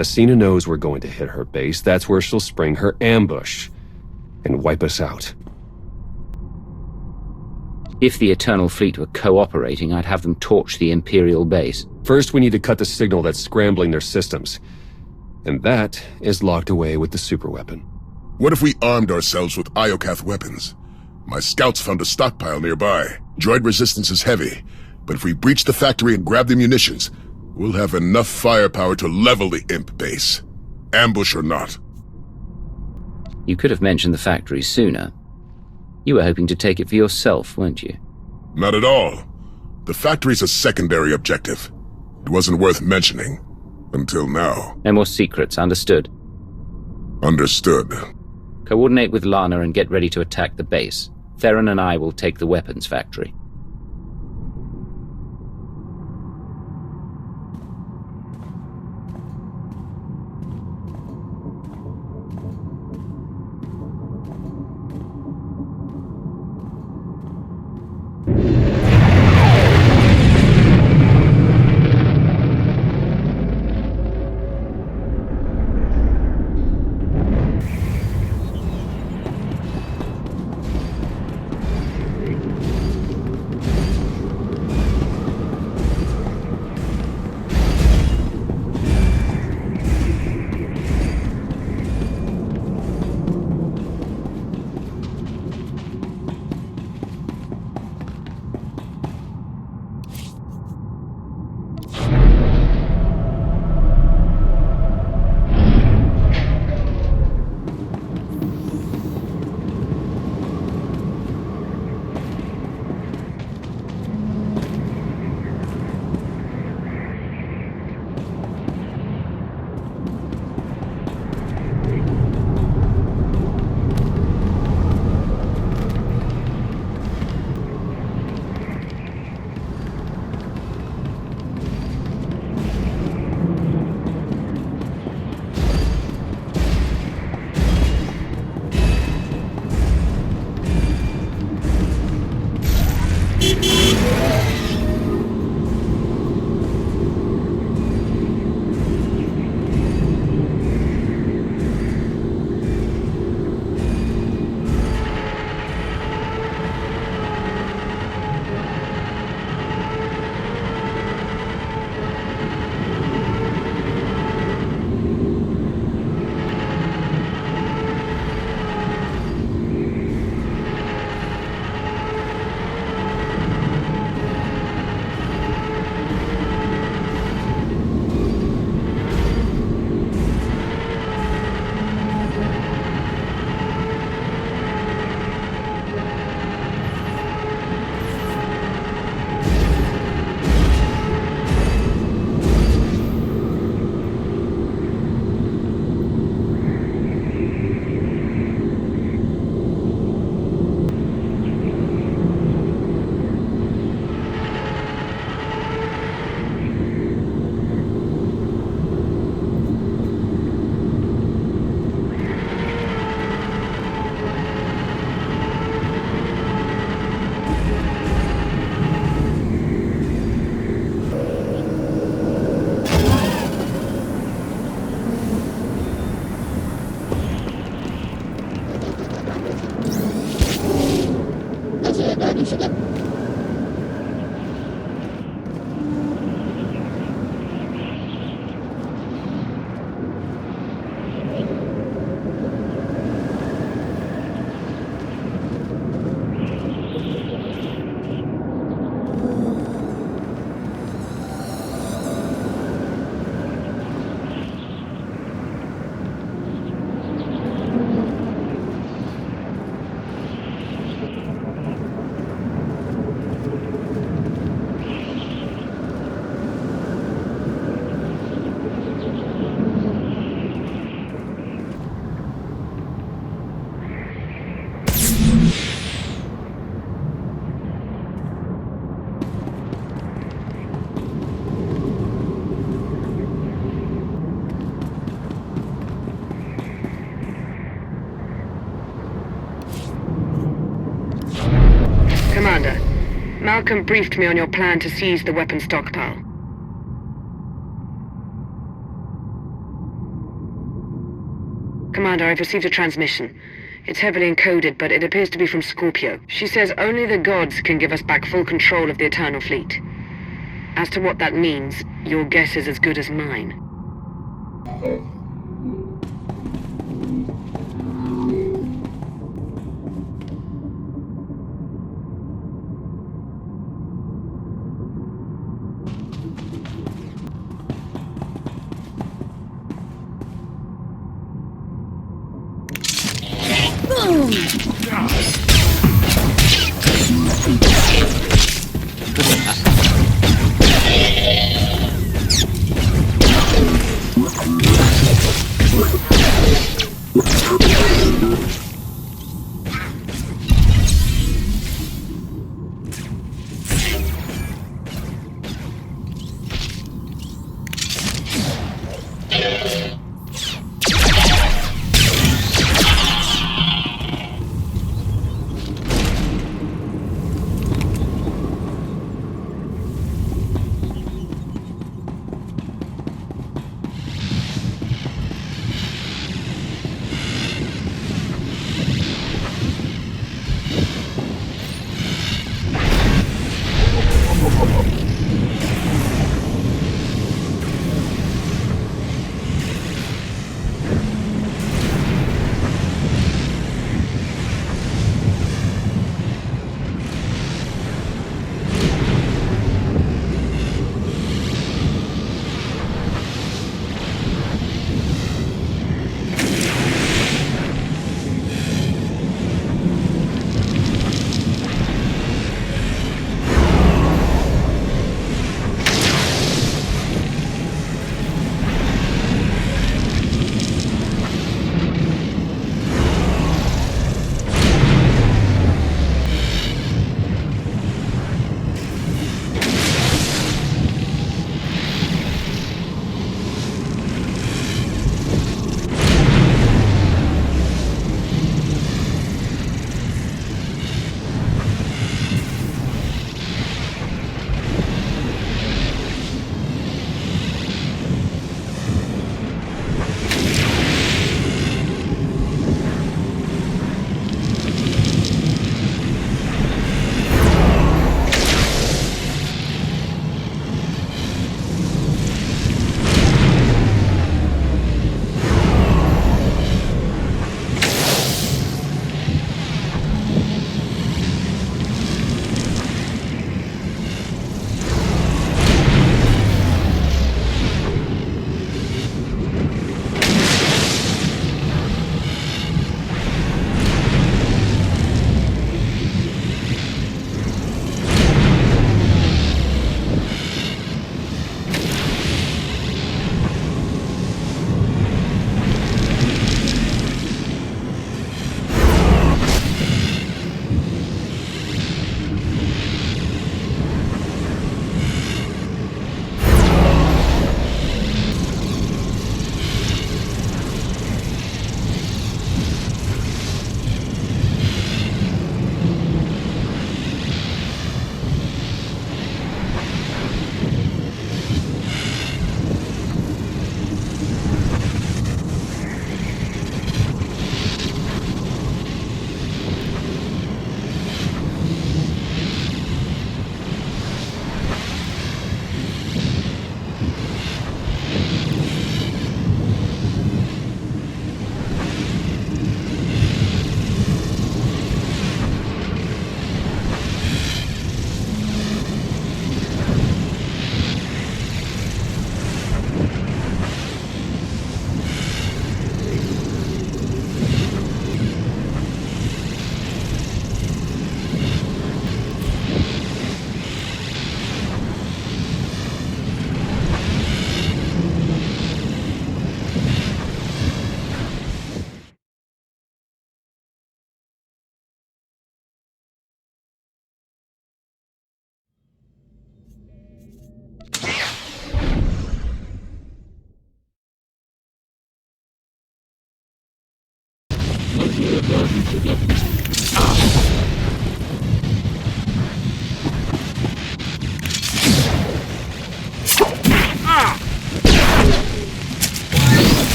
Acina knows we're going to hit her base. That's where she'll spring her ambush and wipe us out. If the Eternal Fleet were cooperating, I'd have them torch the Imperial base. First, we need to cut the signal that's scrambling their systems. And that is locked away with the superweapon. What if we armed ourselves with Iokath weapons? My scouts found a stockpile nearby. Droid resistance is heavy, but if we breach the factory and grab the munitions, we'll have enough firepower to level the Imp base. Ambush or not. You could have mentioned the factory sooner. You were hoping to take it for yourself, weren't you? Not at all. The factory's a secondary objective. It wasn't worth mentioning. Until now. No more secrets, understood? Understood. Coordinate with Lana and get ready to attack the base. Theron and I will take the weapons factory. Commander, Malcolm briefed me on your plan to seize the weapon stockpile. Commander, I've received a transmission. It's heavily encoded, but it appears to be from Scorpio. She says only the gods can give us back full control of the Eternal Fleet. As to what that means, your guess is as good as mine.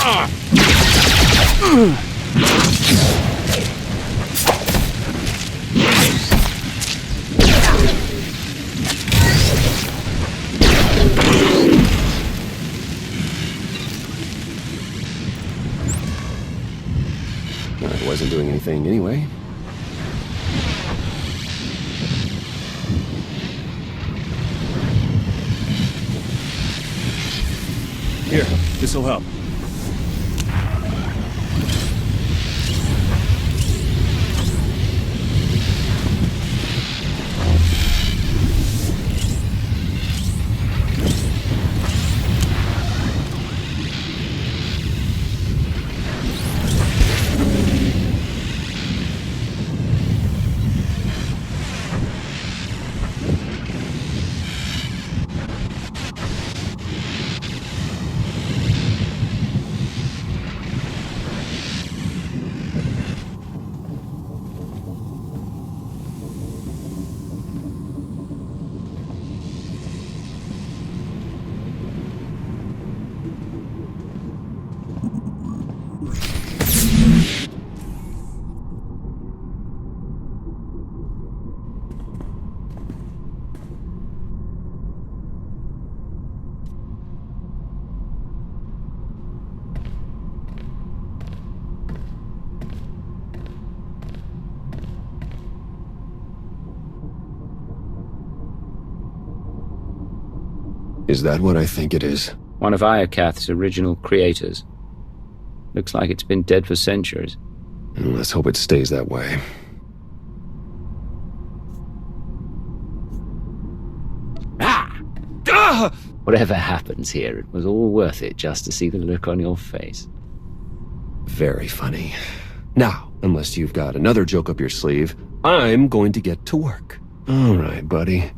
I wasn't doing anything anyway. Here, this'll help. Is that what I think it is? One of Iokath's original creators. Looks like it's been dead for centuries. Let's hope it stays that way. Whatever happens here, it was all worth it just to see the look on your face. Very funny. Now, unless you've got another joke up your sleeve, I'm going to get to work. All right, buddy.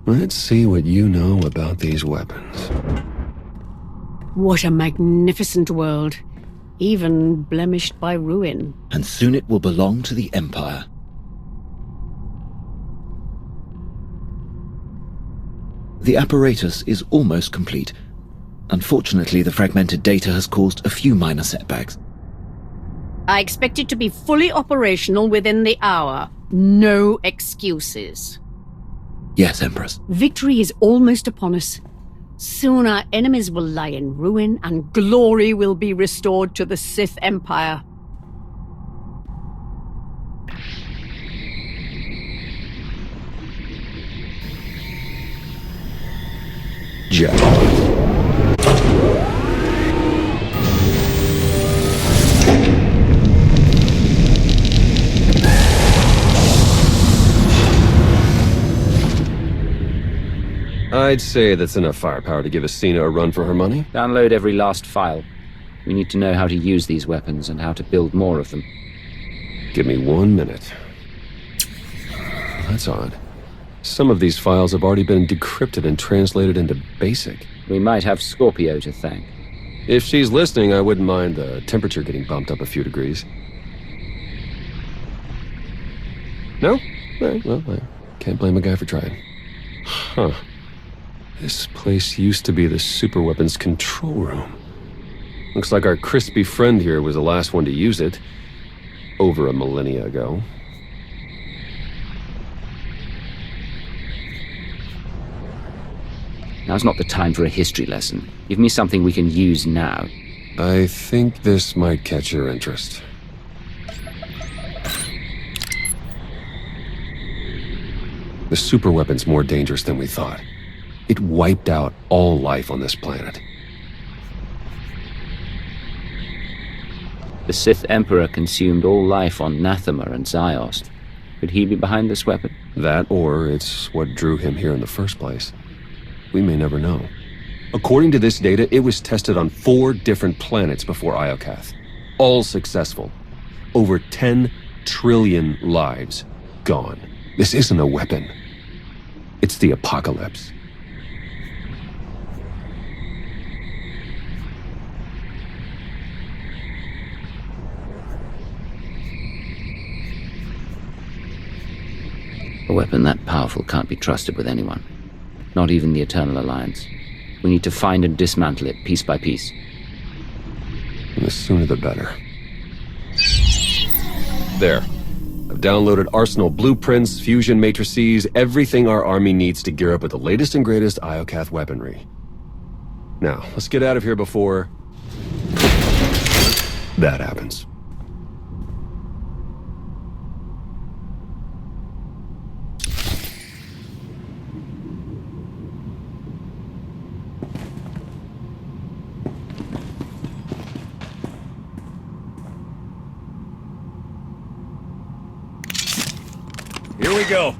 Let's see what you know about these weapons. What a magnificent world, even blemished by ruin. And soon it will belong to the Empire. The apparatus is almost complete. Unfortunately, the fragmented data has caused a few minor setbacks. I expect it to be fully operational within the hour. No excuses. Yes, Empress. Victory is almost upon us. Soon our enemies will lie in ruin, and glory will be restored to the Sith Empire. Jack. I'd say that's enough firepower to give Acina a run for her money. Download every last file. We need to know how to use these weapons and how to build more of them. Give me 1 minute. That's odd. Some of these files have already been decrypted and translated into BASIC. We might have Scorpio to thank. If she's listening, I wouldn't mind the temperature getting bumped up a few degrees. No? Right, well, I can't blame a guy for trying. Huh. This place used to be the Superweapons control room. Looks like our crispy friend here was the last one to use it. Over a millennia ago. Now's not the time for a history lesson. Give me something we can use now. I think this might catch your interest. The superweapon's more dangerous than we thought. It wiped out all life on this planet. The Sith Emperor consumed all life on Nathema and Ziost. Could he be behind this weapon? That, or it's what drew him here in the first place. We may never know. According to this data, it was tested on 4 different planets before Iokath. All successful. Over 10 trillion lives gone. This isn't a weapon. It's the apocalypse. A weapon that powerful can't be trusted with anyone. Not even the Eternal Alliance. We need to find and dismantle it piece by piece. And the sooner the better. There. I've downloaded arsenal blueprints, fusion matrices, everything our army needs to gear up with the latest and greatest Iokath weaponry. Now, let's get out of here before... that happens. Here we go.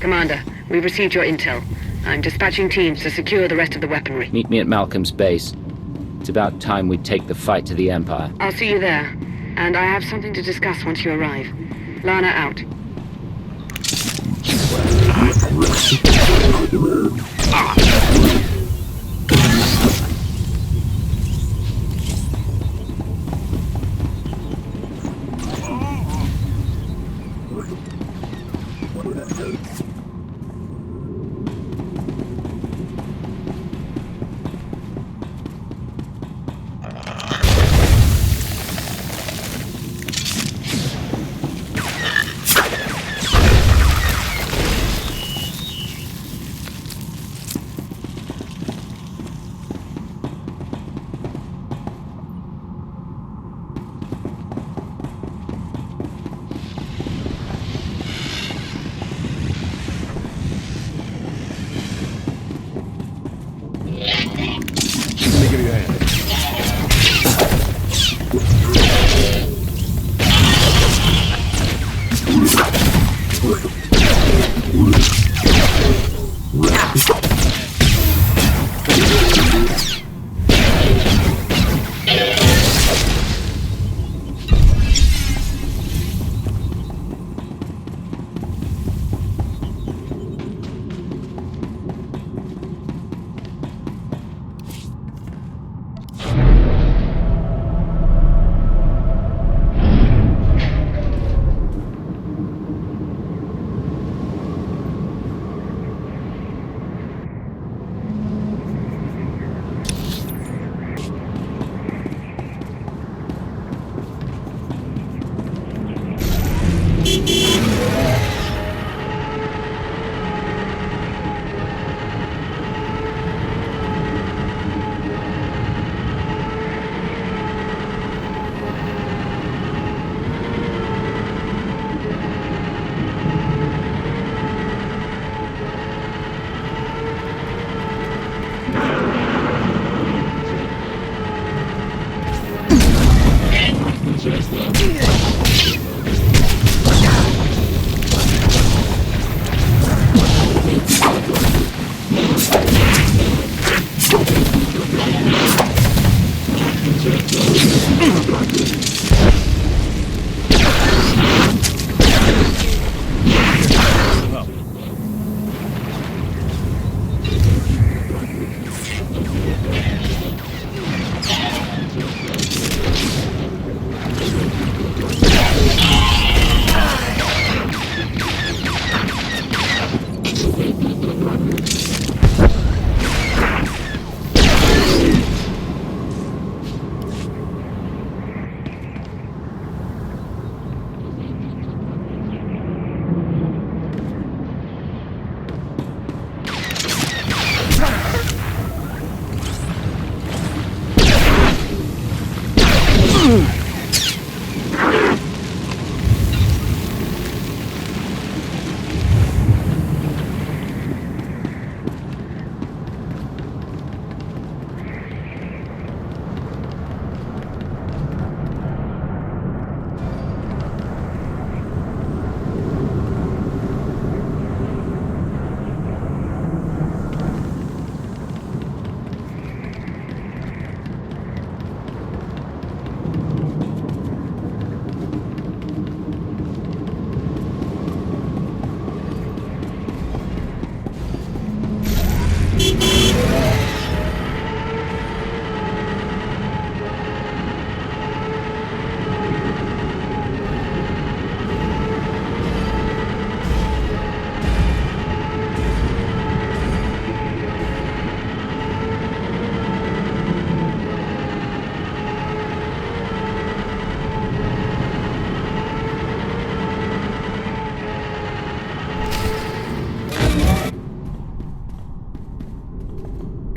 Commander, we've received your intel. I'm dispatching teams to secure the rest of the weaponry. Meet me at Malcolm's base. It's about time we take the fight to the Empire. I'll see you there. And I have something to discuss once you arrive. Lana out.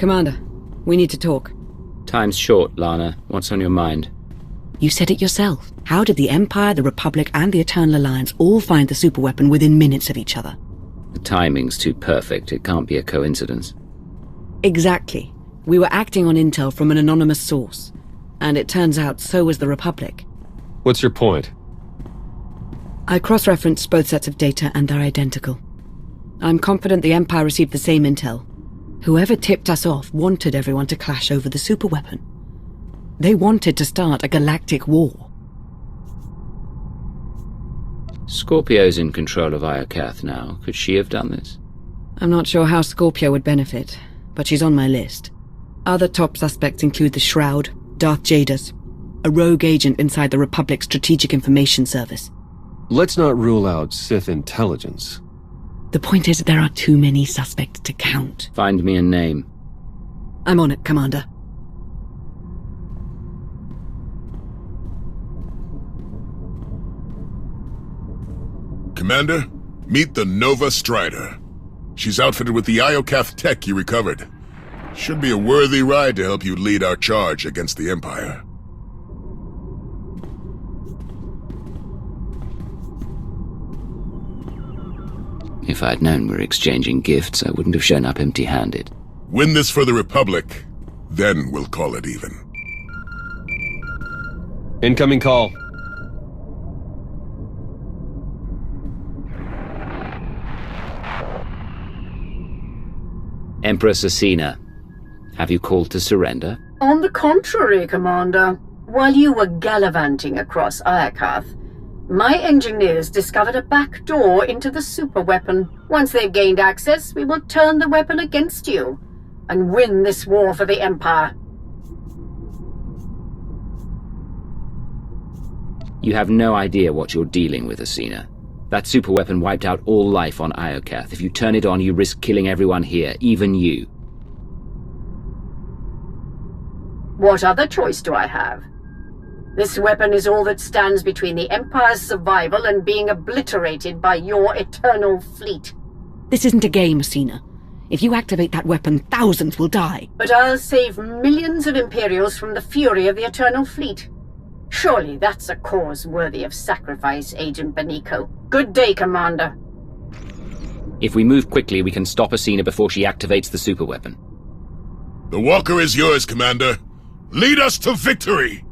Commander, we need to talk. Time's short, Lana. What's on your mind? You said it yourself. How did the Empire, the Republic, and the Eternal Alliance all find the superweapon within minutes of each other? The timing's too perfect. It can't be a coincidence. Exactly. We were acting on intel from an anonymous source. And it turns out so was the Republic. What's your point? I cross-referenced both sets of data and they're identical. I'm confident the Empire received the same intel. Whoever tipped us off wanted everyone to clash over the superweapon. They wanted to start a galactic war. Scorpio's in control of Iokath now. Could she have done this? I'm not sure how Scorpio would benefit, but she's on my list. Other top suspects include the Shroud, Darth Jaders, a rogue agent inside the Republic's Strategic Information Service. Let's not rule out Sith intelligence. The point is there are too many suspects to count. Find me a name. I'm on it, Commander. Commander, meet the Nova Strider. She's outfitted with the Iokath tech you recovered. Should be a worthy ride to help you lead our charge against the Empire. If I'd known we're exchanging gifts, I wouldn't have shown up empty-handed. Win this for the Republic, then we'll call it even. Incoming call. Empress Acina, have you called to surrender? On the contrary, Commander. While you were gallivanting across Iokath, my engineers discovered a back door into the superweapon. Once they've gained access, we will turn the weapon against you and win this war for the Empire. You have no idea what you're dealing with, Acina. That superweapon wiped out all life on Iokath. If you turn it on, you risk killing everyone here, even you. What other choice do I have? This weapon is all that stands between the Empire's survival and being obliterated by your eternal fleet. This isn't a game, Acina. If you activate that weapon, thousands will die. But I'll save millions of Imperials from the fury of the Eternal Fleet. Surely that's a cause worthy of sacrifice, Agent Benico. Good day, Commander. If we move quickly, we can stop Acina before she activates the superweapon. The walker is yours, Commander. Lead us to victory!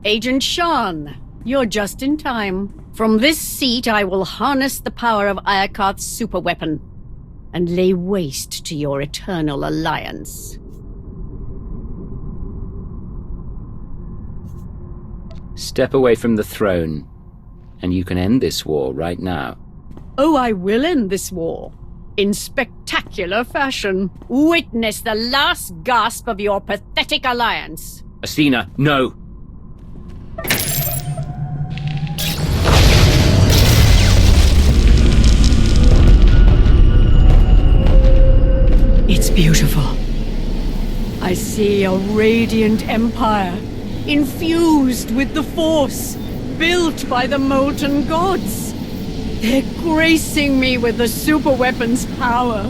Agent Shan, you're just in time. From this seat, I will harness the power of Iokath's superweapon and lay waste to your eternal alliance. Step away from the throne, and you can end this war right now. Oh, I will end this war. In spectacular fashion. Witness the last gasp of your pathetic alliance. Acina, no! It's beautiful. I see a radiant empire, infused with the Force, built by the molten gods. They're gracing me with the superweapon's power.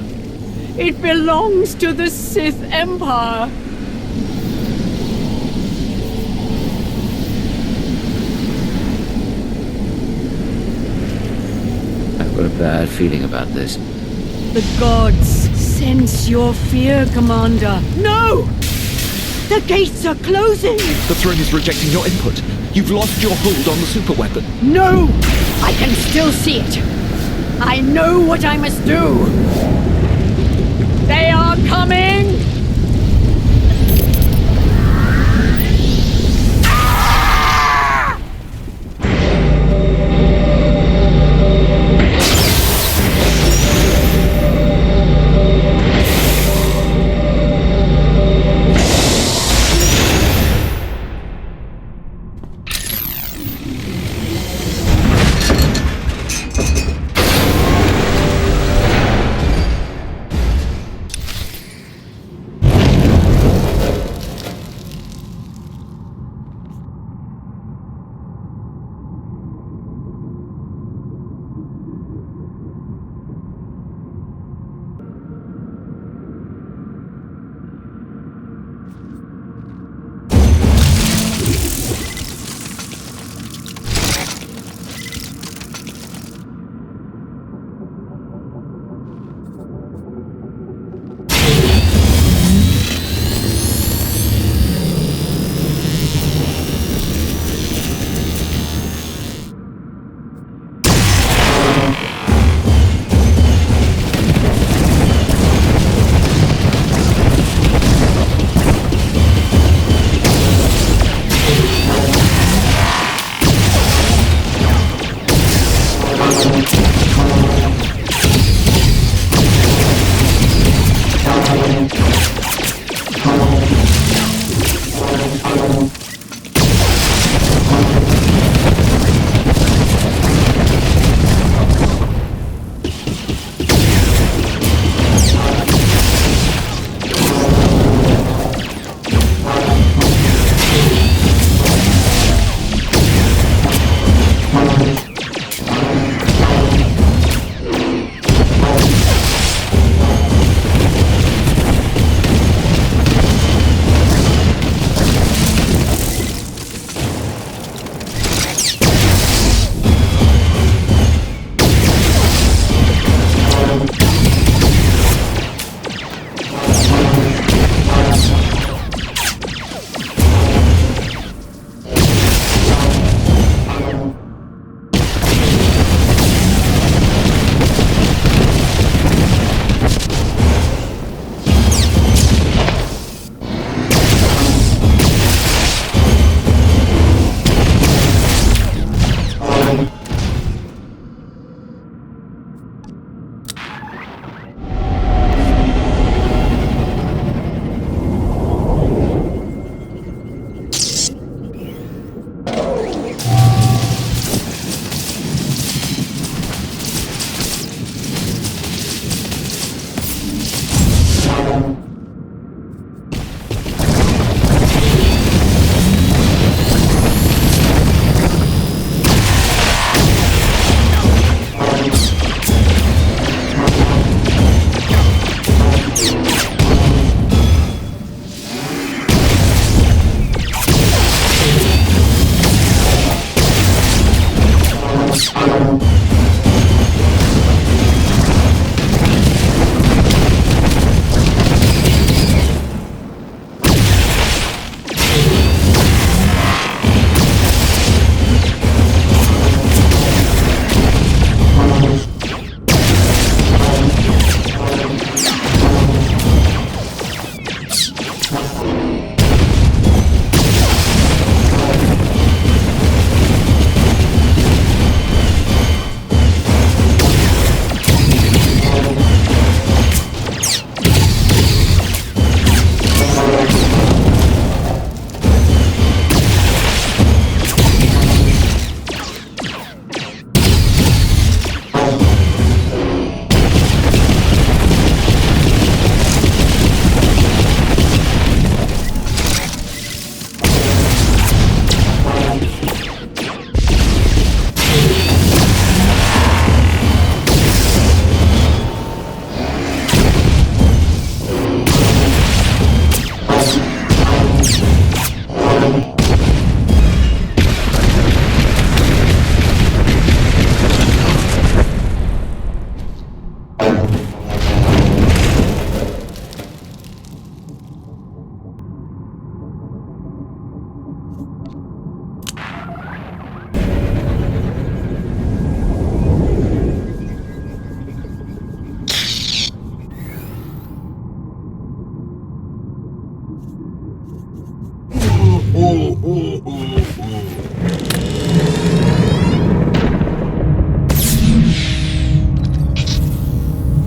It belongs to the Sith Empire. I've got a bad feeling about this. The gods sense your fear, Commander. No! The gates are closing! The throne is rejecting your input. You've lost your hold on the superweapon. No! I can still see it. I know what I must do. They are coming!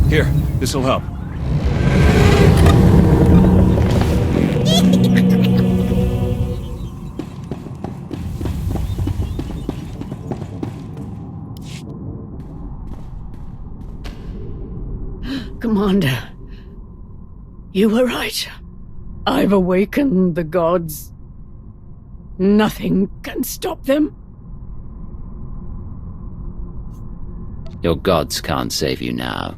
Here, this'll help. Commander, you were right. I've awakened the gods. Nothing can stop them. Your gods can't save you now.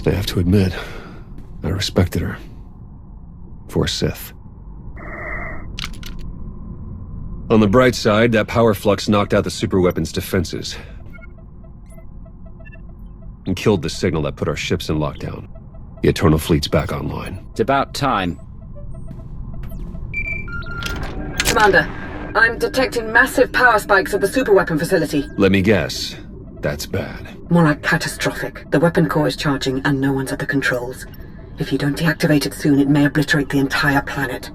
I have to admit, I respected her. For a Sith. On the bright side, that power flux knocked out the superweapon's defenses. And killed the signal that put our ships in lockdown. The Eternal Fleet's back online. It's about time. Commander, I'm detecting massive power spikes at the superweapon facility. Let me guess. That's bad. More like catastrophic. The weapon core is charging and no one's at the controls. If you don't deactivate it soon, it may obliterate the entire planet.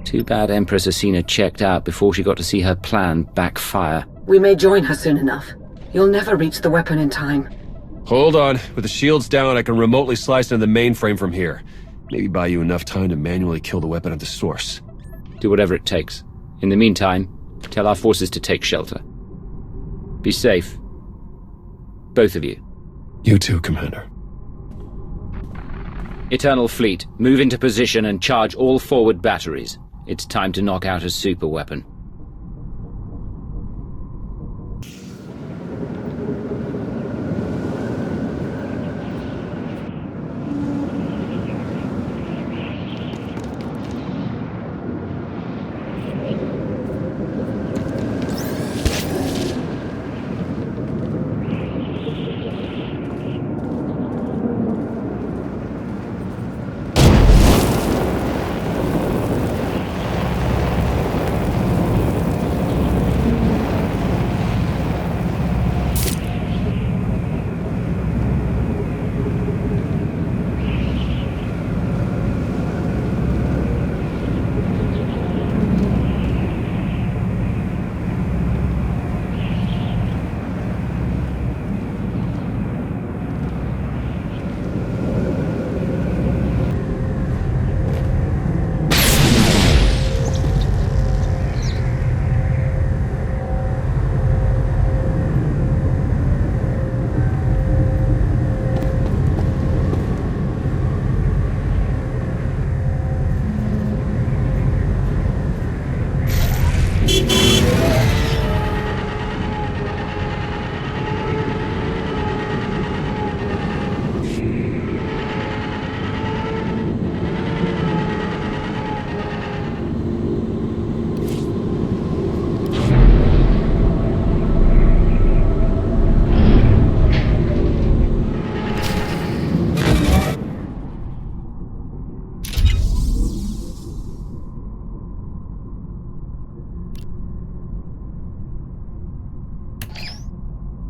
Too bad Empress Acina checked out before she got to see her plan backfire. We may join her soon enough. You'll never reach the weapon in time. Hold on. With the shields down, I can remotely slice into the mainframe from here. Maybe buy you enough time to manually kill the weapon at the source. Do whatever it takes. In the meantime, tell our forces to take shelter. Be safe. Both of you. You too, Commander. Eternal Fleet, move into position and charge all forward batteries. It's time to knock out a superweapon.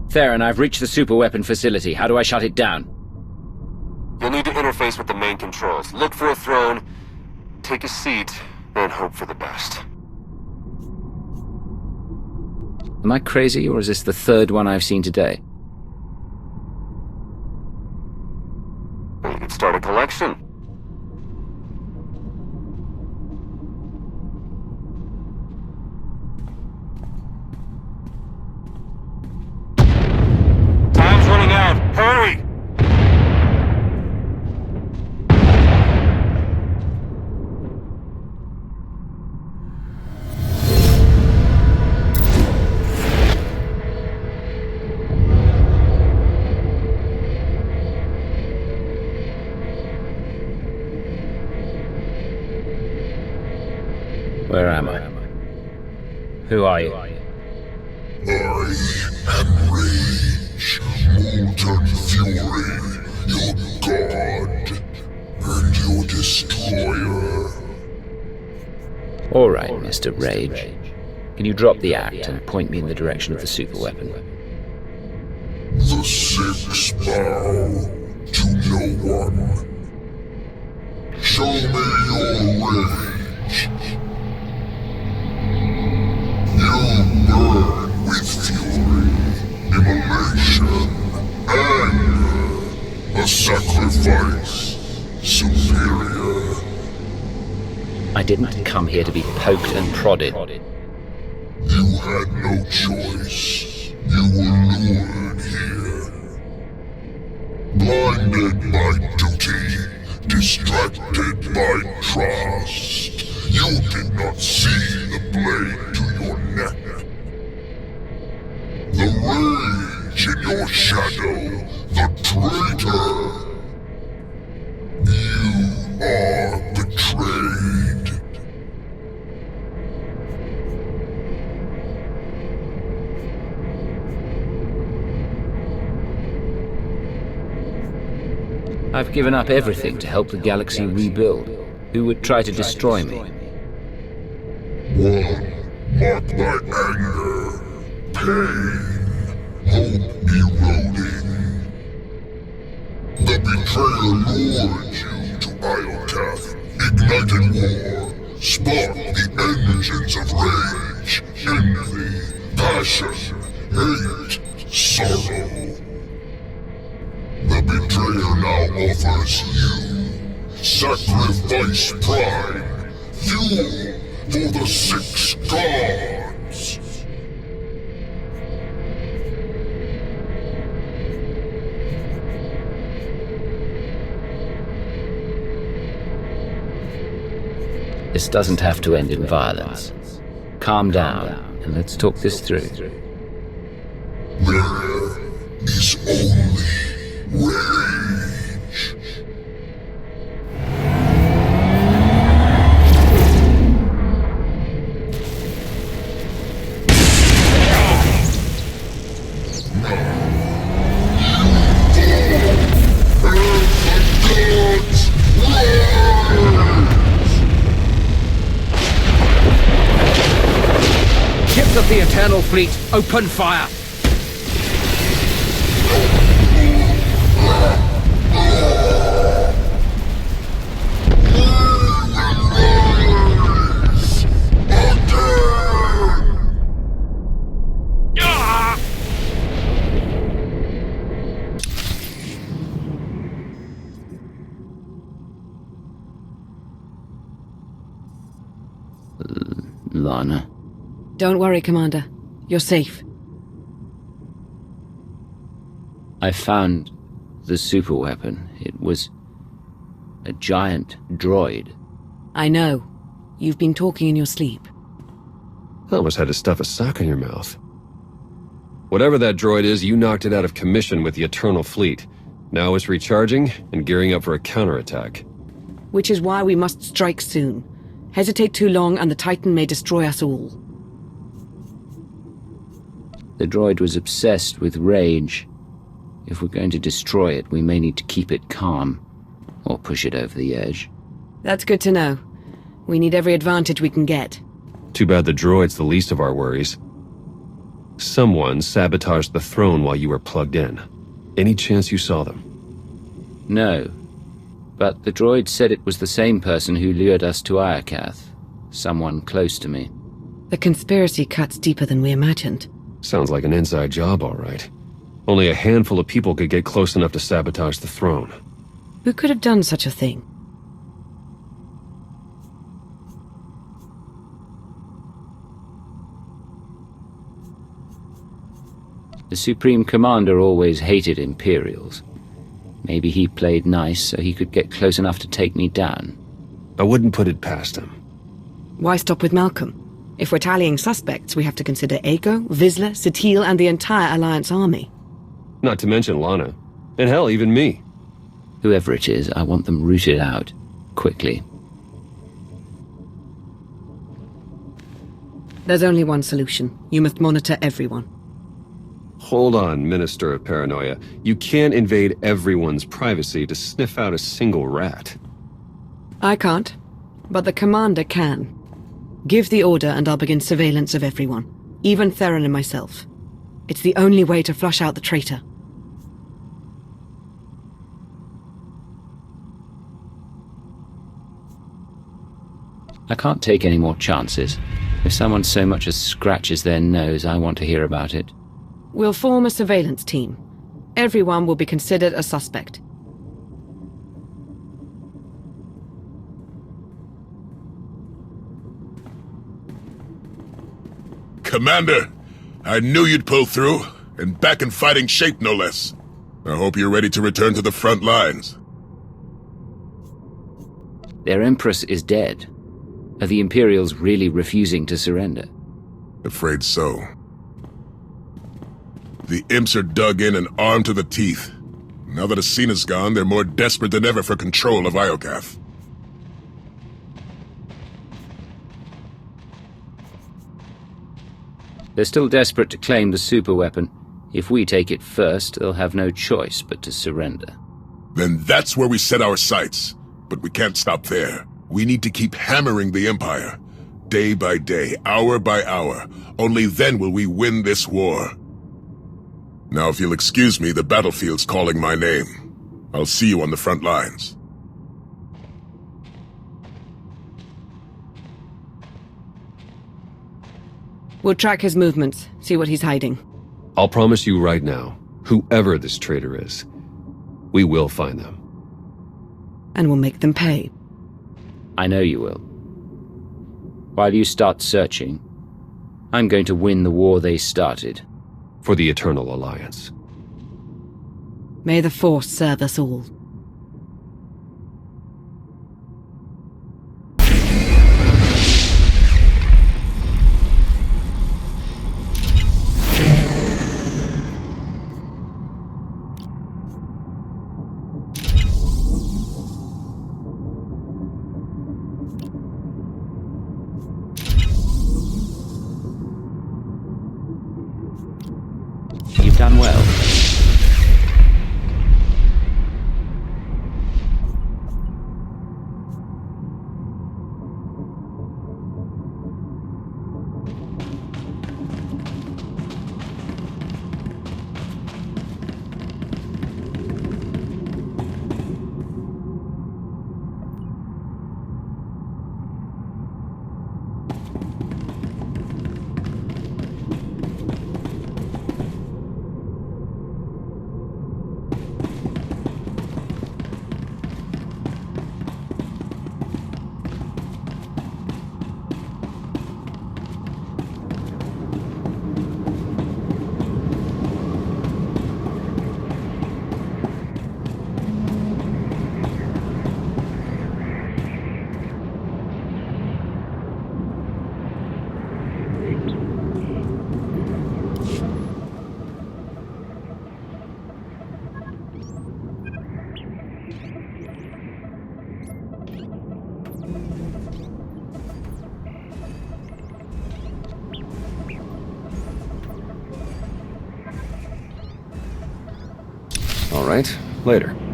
Theron, I've reached the superweapon facility. How do I shut it down? You'll need to interface with the main controls. Look for a throne, take a seat, and hope for the best. Am I crazy, or is this the third one I've seen today? Well, you could start a collection. Time's running out. Hurry! Where am I? Who are you? I am Rage, Molten Fury, your god, and your destroyer. All right, Mr. Rage. Can you drop the act and point me in the direction of the superweapon? The six bow to no one. Show me your rage. You burn with fury, immolation, anger, a sacrifice, superior. I didn't come here to be poked and prodded. You had no choice. You were lured here. Blinded by duty, distracted by trust. You did not see the blade to your neck. The rage in your shadow, the traitor. You are betrayed. I've given up everything to help the galaxy rebuild. Who would try to destroy me? One, marked by anger, pain, hope eroding. The betrayer lured you to Iokath, ignited war, sparked the engines of rage, envy, passion, hate, sorrow. The betrayer now offers you sacrifice pride, fuel for the six gods. This doesn't have to end in violence. Calm down, and let's talk this through. There is only rage. Ships of the Eternal Fleet, open fire! Lana. Don't worry, Commander. You're safe. I found the superweapon. It was a giant droid. I know. You've been talking in your sleep. I almost had to stuff a sock in your mouth. Whatever that droid is, you knocked it out of commission with the Eternal Fleet. Now it's recharging and gearing up for a counterattack. Which is why we must strike soon. Hesitate too long and the Titan may destroy us all. The droid was obsessed with rage. If we're going to destroy it, we may need to keep it calm, or push it over the edge. That's good to know. We need every advantage we can get. Too bad the droid's the least of our worries. Someone sabotaged the throne while you were plugged in. Any chance you saw them? No. But the droid said it was the same person who lured us to Iokath. Someone close to me. The conspiracy cuts deeper than we imagined. Sounds like an inside job, all right. Only a handful of people could get close enough to sabotage the throne. Who could have done such a thing? The Supreme Commander always hated Imperials. Maybe he played nice so he could get close enough to take me down. I wouldn't put it past him. Why stop with Malcolm? If we're tallying suspects, we have to consider Aiko, Vizsla, Satil, and the entire Alliance army. Not to mention Lana. And hell, even me. Whoever it is, I want them rooted out. Quickly. There's only one solution. You must monitor everyone. Hold on, Minister of Paranoia. You can't invade everyone's privacy to sniff out a single rat. I can't, but the Commander can. Give the order and I'll begin surveillance of everyone, even Theron and myself. It's the only way to flush out the traitor. I can't take any more chances. If someone so much as scratches their nose, I want to hear about it. We'll form a surveillance team. Everyone will be considered a suspect. Commander, I knew you'd pull through, and back in fighting shape no less. I hope you're ready to return to the front lines. Their Empress is dead. Are the Imperials really refusing to surrender? Afraid so. The imps are dug in and armed to the teeth. Now that Acina's gone, they're more desperate than ever for control of Iokath. They're still desperate to claim the superweapon. If we take it first, they'll have no choice but to surrender. Then that's where we set our sights. But we can't stop there. We need to keep hammering the Empire. Day by day, hour by hour. Only then will we win this war. Now, if you'll excuse me, the battlefield's calling my name. I'll see you on the front lines. We'll track his movements, see what he's hiding. I'll promise you right now, whoever this traitor is, we will find them. And we'll make them pay. I know you will. While you start searching, I'm going to win the war they started. For the Eternal Alliance. May the Force serve us all. You've done well. All right, later.